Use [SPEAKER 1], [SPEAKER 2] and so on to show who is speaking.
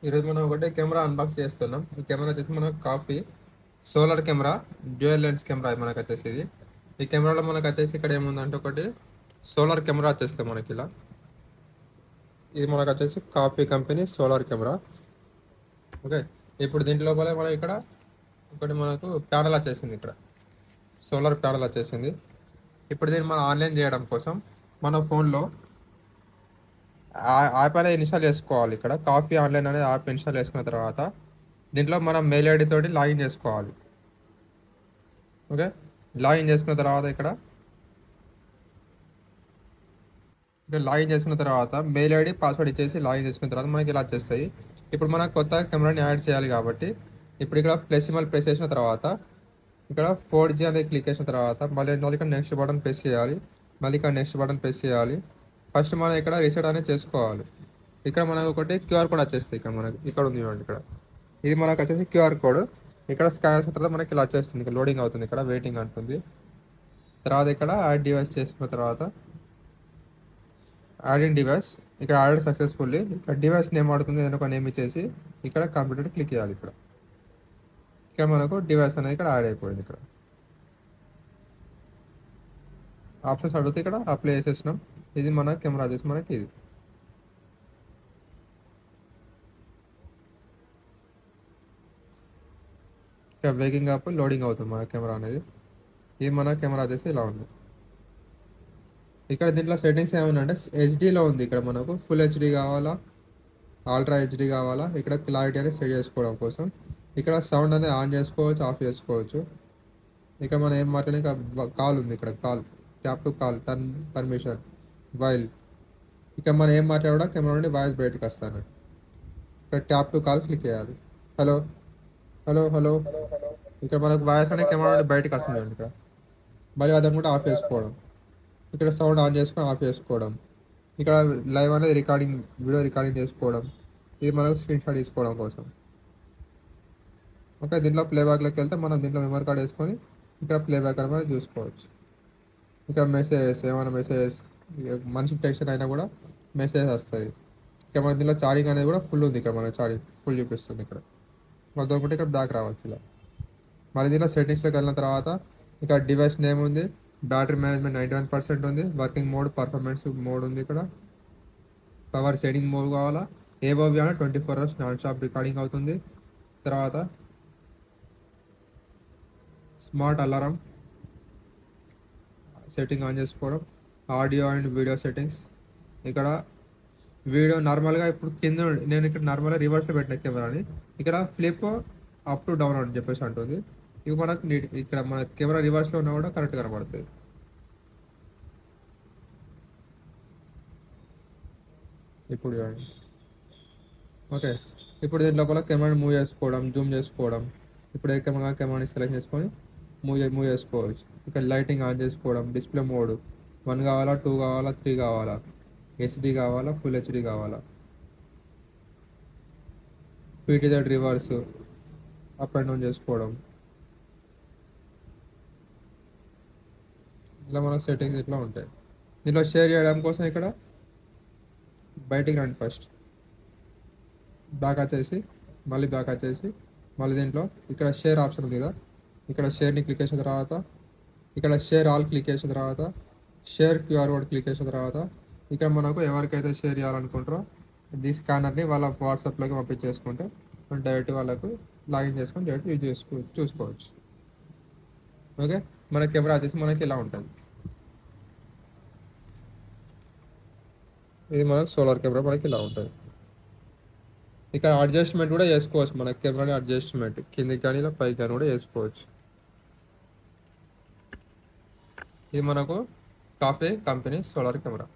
[SPEAKER 1] ఈరోజు మనం ఒకటే కెమెరా అన్బాక్స్ చేస్తున్నాం. ఈ కెమెరా వచ్చేసి మనకు coffee solar camera, dual lens camera మనకు వచ్చేసి ఇది. ఈ కెమెరాలో మనకు వచ్చేసి ఇక్కడ ఏముందంటే ఒకటి సోలార్ కెమెరా వచ్చేస్తుంది మనకి ఇలా. ఇది మనకు వచ్చేసి coffee company solar camera. Okay, ఇప్పుడు దీంట్ లోపల మనం ఇక్కడ ఒకటి మనకు ప్యానల్ వచ్చేసింది, ఇక్కడ సోలార్ ప్యానల్ వచ్చేసింది. ఇప్పుడు దీన్ని మనం ఆన్లైన్ చేయడం కోసం మన ఫోన్లో యాప్ అనేది ఇన్స్టాల్ చేసుకోవాలి. ఇక్కడ కాఫీ ఆన్లైన్ అనేది యాప్ ఇన్స్టాల్ చేసుకున్న తర్వాత దీంట్లో మనం మెయిల్ ఐడి తోటి లాగిన్ చేసుకోవాలి. ఓకే, లాగిన్ చేసుకున్న తర్వాత ఇక్కడ లాగిన్ చేసుకున్న తర్వాత మెయిల్ ఐడి పాస్వర్డ్ ఇచ్చేసి లాగిన్ చేసుకున్న తర్వాత మనకి ఇలా వచ్చేస్తాయి. ఇప్పుడు మనం కొత్త కెమెరాని యాడ్ చేయాలి కాబట్టి ఇప్పుడు ఇక్కడ ప్లస్ సింబల్ ప్రెస్ చేసిన తర్వాత ఇక్కడ 4G అనేది క్లిక్ చేసిన తర్వాత మళ్ళీ ఇక్కడ నెక్స్ట్ బటన్ ప్రెస్ చేయాలి. మళ్ళీ ఇక్కడ నెక్స్ట్ బటన్ ప్రెస్ చేయాలి. ఫస్ట్ మనం ఇక్కడ రీసెట్ అనేది చేసుకోవాలి. ఇక్కడ మనకు ఒకటి క్యూఆర్ కోడ్ వచ్చేస్తుంది. ఇక్కడ మనకి ఇక్కడ ఉంది చూడండి, ఇక్కడ ఇది మనకు వచ్చేసి క్యూఆర్ కోడ్. ఇక్కడ స్కాన్ చేసిన తర్వాత మనకి ఇలా వచ్చేస్తుంది, ఇక్కడ లోడింగ్ అవుతుంది, ఇక్కడ వెయిటింగ్ అంటుంది. తర్వాత ఇక్కడ యాడ్ డివైస్ చేసుకున్న తర్వాత యాడ్ ఇన్ డివైస్, ఇక్కడ యాడ్ సక్సెస్ఫుల్లీ. ఇక్కడ డివైస్ నేమ్ ఆడుతుంది, ఏదైనా ఒక నేమ్ ఇచ్చేసి ఇక్కడ కంప్యూటర్ క్లిక్ చేయాలి. ఇక్కడ మనకు డివైస్ అనేది ఇక్కడ యాడ్ అయిపోయింది. ఇక్కడ ఆప్షన్స్ అడిగితే ఇక్కడ అప్లై చేసేసినాం. ఇది మన కెమెరా చేసి మనకి ఇది ఇక్కడ వేకింగ్ అప్ లోడింగ్ అవుతుంది మన కెమెరా అనేది. ఇది మన కెమెరా చేసి ఇలా ఉంది. ఇక్కడ దీంట్లో సెట్టింగ్స్ ఏమన్నా హెచ్డీలో ఉంది. ఇక్కడ మనకు ఫుల్ హెచ్డీ కావాలా, అల్ట్రా హెచ్డీ కావాలా, ఇక్కడ క్లారిటీ అనేది సెట్ చేసుకోవడం కోసం ఇక్కడ సౌండ్ అనేది ఆన్ చేసుకోవచ్చు, ఆఫ్ చేసుకోవచ్చు. ఇక్కడ మనం ఏం మాట్లాడిన కాల్ ఉంది, ఇక్కడ call tap to call turn permission while. ఇక్కడ మనం ఏం మాట్లాడా కెమెరా నుండి వాయిస్ బయటకు వస్తాను. ఇక్కడ ట్యాప్ టు కాల్ క్లిక్ చేయాలి. హలో హలో హలో, ఇక్కడ మనకు వాయిస్ అనేది కెమెరా నుండి బయటకు వస్తుంది. ఇక్కడ మళ్ళీ అదని కూడా ఆఫ్ చేసుకోవడం, ఇక్కడ సౌండ్ ఆన్ చేసుకొని ఆఫ్ చేసుకోవడం, ఇక్కడ లైవ్ అనేది రికార్డింగ్ వీడియో రికార్డింగ్ చేసుకోవడం. ఇది మనకు స్క్రీన్ షాట్ తీసుకోవడం కోసం. ఓకే, దీంట్లో ప్లేబ్యాక్లోకి వెళ్తే మనం దీంట్లో మెమరీ కార్డ్ వేసుకొని ఇక్కడ ప్లేబ్యాక్ అనేది చూసుకోవచ్చు. ఇక్కడ మెసేజెస్, ఏమైనా మెసేజెస్ మనిషికి టెన్షన్ అయినా కూడా మెసేజ్ వస్తుంది. ఇక్కడ మన దీంట్లో ఛార్జింగ్ అనేది కూడా ఫుల్ ఉంది. ఇక్కడ మన ఛార్జింగ్ ఫుల్ చూపిస్తుంది. ఇక్కడ మొత్తం అనుకుంటే ఇక్కడ బ్యాక్ రావచ్చు ఇలా. మళ్ళీ దీంట్లో సెట్టింగ్స్లోకి వెళ్ళిన తర్వాత ఇక్కడ డివైస్ నేమ్ ఉంది, బ్యాటరీ మేనేజ్మెంట్ 91% ఉంది, వర్కింగ్ మోడ్ పర్ఫార్మెన్స్ మోడ్ ఉంది, ఇక్కడ పవర్ సెట్టింగ్ మోడ్ కావాలా, ఏబోవి అని 24 hours నాన్ స్టాప్ రికార్డింగ్ అవుతుంది. తర్వాత స్మార్ట్ అలారం సెట్టింగ్ ఆన్ చేసుకోవడం, ఆడియో అండ్ వీడియో సెట్టింగ్స్. ఇక్కడ వీడియో నార్మల్గా ఇప్పుడు కింద నేను ఇక్కడ నార్మల్గా రివర్స్లో పెట్టిన కెమెరాని ఇక్కడ ఫ్లిప్ అప్ టు డౌన్ అని చెప్పేసి అంటుంది. ఇవి మనకు ఇక్కడ మన కెమెరా రివర్స్లో ఉన్నా కూడా కరెక్ట్ కనబడుతుంది. ఇప్పుడు ఓకే, ఇప్పుడు దీని లోపల కెమెరాని మూవ్ చేసుకోవడం, జూమ్ చేసుకోవడం. ఇప్పుడు ఏ కెమెరాని సెలెక్ట్ చేసుకొని మూవ్ చేసుకోవచ్చు. ఇక్కడ లైటింగ్ ఆన్ చేసుకోవడం, డిస్ప్లే మోడ్ 1 కావాలా, 2 కావాలా, 3 కావాలా, హెచ్డి కావాలా, ఫుల్ హెచ్డి కావాలా, PTZ reverse up and down చేసుకోవడం. ఇలా మన సెట్టింగ్స్ ఇట్లా ఉంటాయి. దీంట్లో షేర్ చేయడం కోసం ఇక్కడ బయటికి రండి, ఫస్ట్ బ్యాక్ వచ్చేసి మళ్ళీ బ్యాక్ వచ్చేసి మళ్ళీ దీంట్లో ఇక్కడ షేర్ ఆప్షన్ ఉంది కదా, ఇక్కడ షేర్ని క్లిక్ చేసిన తర్వాత ఇక్కడ షేర్ ఆల్ క్లిక్ చేసిన తర్వాత షేర్ క్యూఆర్ కోడ్ క్లిక్ చేసిన తర్వాత ఇక్కడ మనకు ఎవరికైతే షేర్ చేయాలనుకుంటారో ఈ స్కానర్ని వాళ్ళ వాట్సాప్లోకి పంపించేసుకుంటే మనం డైరెక్ట్ వాళ్ళకు లాగిన్ చేసుకొని డైరెక్ట్ యూజ్ చూసుకోవచ్చు. ఓకే, మన కెమెరా వచ్చేసి మనకి ఇలా ఉంటుంది. ఇది మనకు సోలార్ కెమెరా మనకి ఇలా ఉంటుంది. ఇక్కడ అడ్జస్ట్మెంట్ కూడా చేసుకోవచ్చు, మన కెమెరాని అడ్జస్ట్మెంట్ కిందికి కానీ ఇలా పైకి కానీ కూడా చేసుకోవచ్చు. ఇది మనకు కాఫీ కంపెనీ సోలార్ కెమెరా.